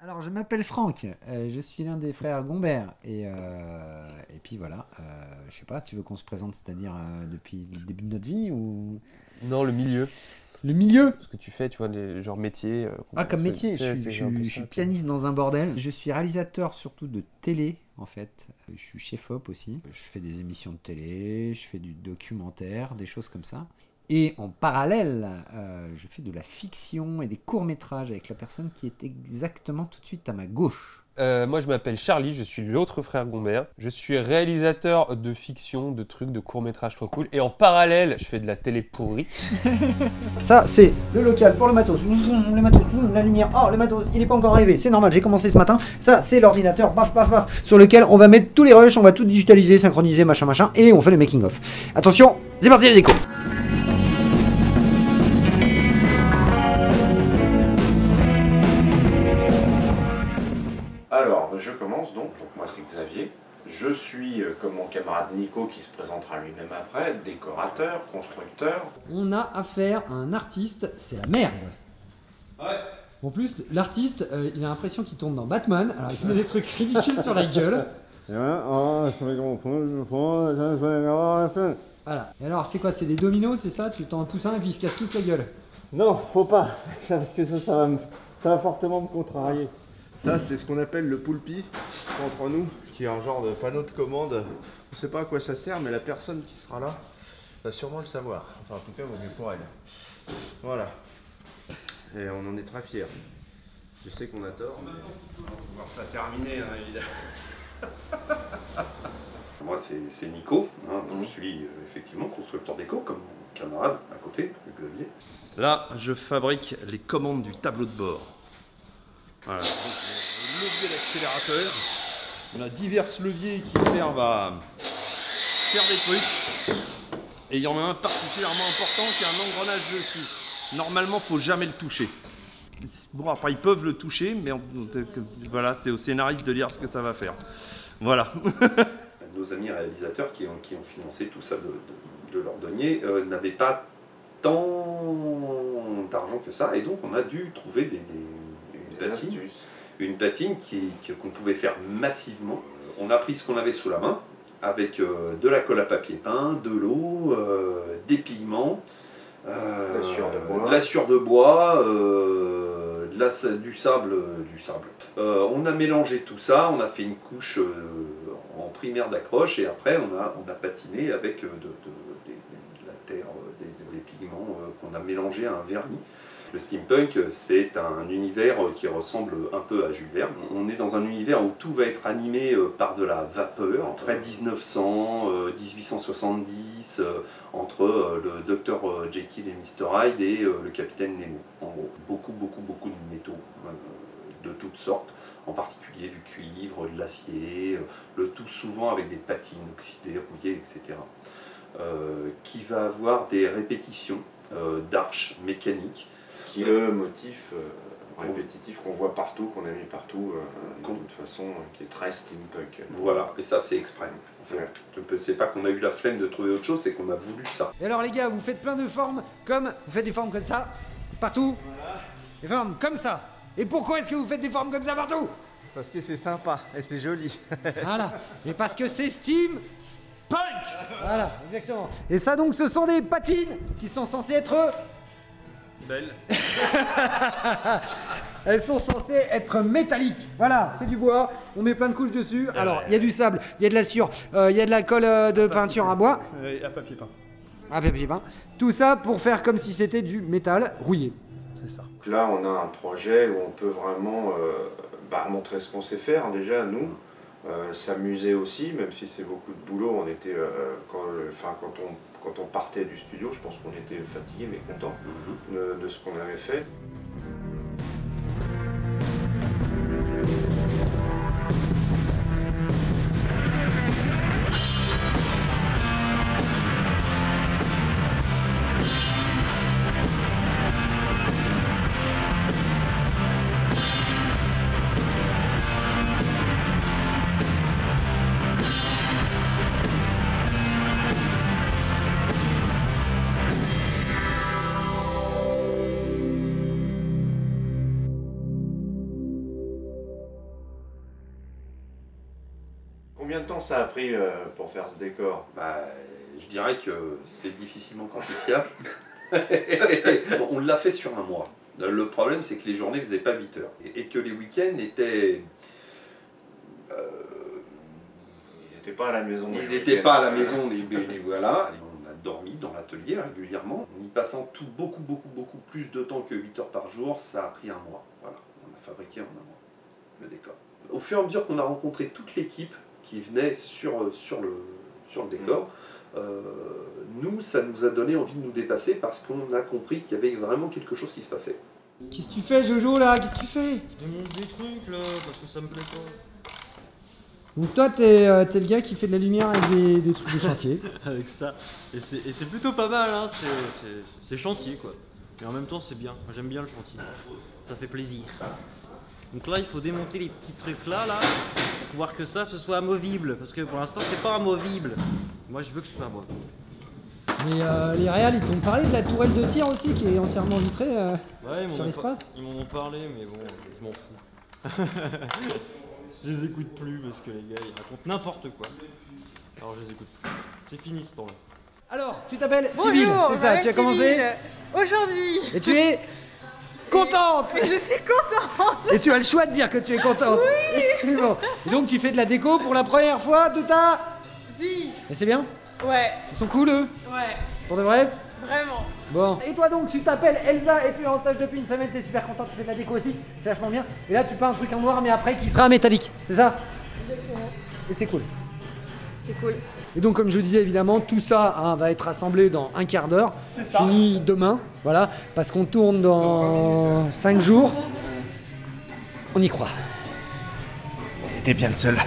Alors, je m'appelle Franck, je suis l'un des frères Gombert, et puis voilà, je sais pas, tu veux qu'on se présente, c'est-à-dire depuis le début de notre vie ou... Non, le milieu. Le milieu? Ce que tu fais, tu vois, les genres métiers. Comme métier, c'est je suis pianiste dans un bordel, je suis réalisateur surtout de télé, en fait, je suis chef-op aussi, je fais des émissions de télé, je fais du documentaire, des choses comme ça. Et en parallèle, je fais de la fiction et des courts-métrages avec la personne qui est exactement tout de suite à ma gauche. Moi, je m'appelle Charlie, je suis l'autre frère Gombert. Je suis réalisateur de fiction, de trucs, de courts-métrages trop cool. Et en parallèle, je fais de la télé pourrie. Ça, c'est le local pour le matos. Le matos, la lumière. Oh, le matos, il n'est pas encore arrivé. C'est normal, j'ai commencé ce matin. Ça, c'est l'ordinateur, paf, paf, paf, sur lequel on va mettre tous les rushs, on va tout digitaliser, synchroniser, machin, machin. Et on fait le making-of. Attention, c'est parti, les décos. Alors, je commence donc moi c'est Xavier. Je suis, comme mon camarade Nico qui se présentera lui-même après, décorateur, constructeur. On a affaire à un artiste, c'est la merde. Ouais. En plus, l'artiste, il a l'impression qu'il tourne dans Batman. Alors, il se met des trucs ridicules sur la gueule. Voilà. Et alors, c'est quoi? C'est des dominos, c'est ça? Tu tends un poussin et puis ils se cassent tous la gueule. Non, faut pas, parce que ça va fortement me contrarier. Ça, c'est ce qu'on appelle le poulpi entre nous, qui est un genre de panneau de commande. On ne sait pas à quoi ça sert, mais la personne qui sera là va sûrement le savoir. Enfin, en tout cas, vaut mieux pour elle. Voilà. Et on en est très fiers. Je sais qu'on a tort, mais on va pouvoir ça terminer, hein, évidemment. Moi c'est Nico, hein, donc je suis effectivement constructeur déco comme mon camarade à côté, Xavier. Là, je fabrique les commandes du tableau de bord. Voilà. Donc, le levier d'accélérateur. On a divers leviers qui servent à faire des trucs. Et il y en a un particulièrement important qui a un engrenage dessus. Normalement, il ne faut jamais le toucher. Bon, après, ils peuvent le toucher, mais voilà, c'est au scénariste de dire ce que ça va faire. Voilà. Nos amis réalisateurs qui ont financé tout ça de leur denier n'avaient pas tant d'argent que ça, et donc on a dû trouver une platine qu'on pouvait faire massivement. On a pris ce qu'on avait sous la main, avec de la colle à papier peint, de l'eau, des pigments, de la sueur de bois, du sable. On a mélangé tout ça, on a fait une couche en primaire d'accroche, et après on a patiné avec de la terre, des pigments qu'on a mélangé à un vernis. Le steampunk, c'est un univers qui ressemble un peu à Jules Verne. On est dans un univers où tout va être animé par de la vapeur, entre 1900, 1870, entre le docteur Jekyll et Mr Hyde et le capitaine Nemo. En gros, beaucoup de métaux de toutes sortes, en particulier du cuivre, de l'acier, le tout souvent avec des patines oxydées, rouillées, etc. Qui va avoir des répétitions d'arches mécaniques. Qui est le motif répétitif qu'on voit partout, qu'on a mis partout, de toute façon, qui est très steampunk. Voilà, et ça c'est exprès. En fait. C'est pas qu'on a eu la flemme de trouver autre chose, c'est qu'on a voulu ça. Et alors les gars, vous faites plein de formes vous faites des formes comme ça, partout. Voilà. Des formes comme ça. Et pourquoi est-ce que vous faites des formes comme ça partout? Parce que c'est sympa et c'est joli. Voilà. Et parce que c'est steampunk. Voilà, exactement. Et ça donc, ce sont des patines qui sont censées être... Belle. Elles sont censées être métalliques. Voilà, c'est du bois, on met plein de couches dessus. Alors, il y a du sable, il y a de la sueur, il y a de la colle de peinture à bois. À papier peint. À papier peint. Tout ça pour faire comme si c'était du métal rouillé. C'est ça. Là, on a un projet où on peut vraiment montrer ce qu'on sait faire déjà, nous. S'amuser aussi, même si c'est beaucoup de boulot. On était, quand on partait du studio, je pense qu'on était fatigué mais content de ce qu'on avait fait. Combien de temps ça a pris pour faire ce décor? Bah, je dirais que c'est difficilement quantifiable. On l'a fait sur un mois. Le problème, c'est que les journées ne faisaient pas 8 heures. Et que les week-ends étaient... Ils n'étaient pas à la maison. Ils n'étaient pas à la maison, les voilà. Et on a dormi dans l'atelier régulièrement. En y passant beaucoup plus de temps que 8 heures par jour, ça a pris un mois. Voilà, on a fabriqué en un mois le décor. Au fur et à mesure qu'on a rencontré toute l'équipe qui venait sur le décor, nous, ça nous a donné envie de nous dépasser parce qu'on a compris qu'il y avait vraiment quelque chose qui se passait. Qu'est-ce que tu fais, Jojo, là? Qu'est-ce que tu fais? Je démonte des trucs là, parce que ça me plaît pas. Donc toi, t'es le gars qui fait de la lumière avec des trucs de chantier. Avec ça. Et c'est plutôt pas mal, hein. C'est chantier quoi. Mais en même temps, c'est bien. Moi j'aime bien le chantier. Ça fait plaisir. Donc là, il faut démonter les petits trucs là, pour pouvoir que ça, ce soit amovible. Parce que pour l'instant, c'est pas amovible. Moi, je veux que ce soit amovible. Mais les réals, ils t'ont parlé de la tourelle de tir aussi, qui est entièrement vitrée ouais, sur l'espace. Ils m'en ont parlé, mais bon, je m'en fous. Je les écoute plus parce que les gars, ils racontent n'importe quoi. Alors je les écoute plus. C'est fini ce temps-là. Alors, tu t'appelles Bonjour, Cybille, c'est ça, tu as commencé. Aujourd'hui. Et tu es contente. Je suis contente. Et tu as le choix de dire que tu es contente. Oui. Bon. Et donc tu fais de la déco pour la première fois de ta vie. Et c'est bien? Ouais. Ils sont cool eux? Ouais. Pour de vrai? Vraiment. Bon. Et toi donc, tu t'appelles Elsa et tu es en stage depuis une semaine, t'es super contente, tu fais de la déco aussi, c'est vachement bien. Et là tu peins un truc en noir mais après qui sera métallique, c'est ça? Exactement. Et c'est cool. C'est cool. Et donc comme je disais évidemment, tout ça va être assemblé dans un quart d'heure. C'est ça. Fini demain, voilà, parce qu'on tourne dans 5 jours. On y croit. T'es bien le seul.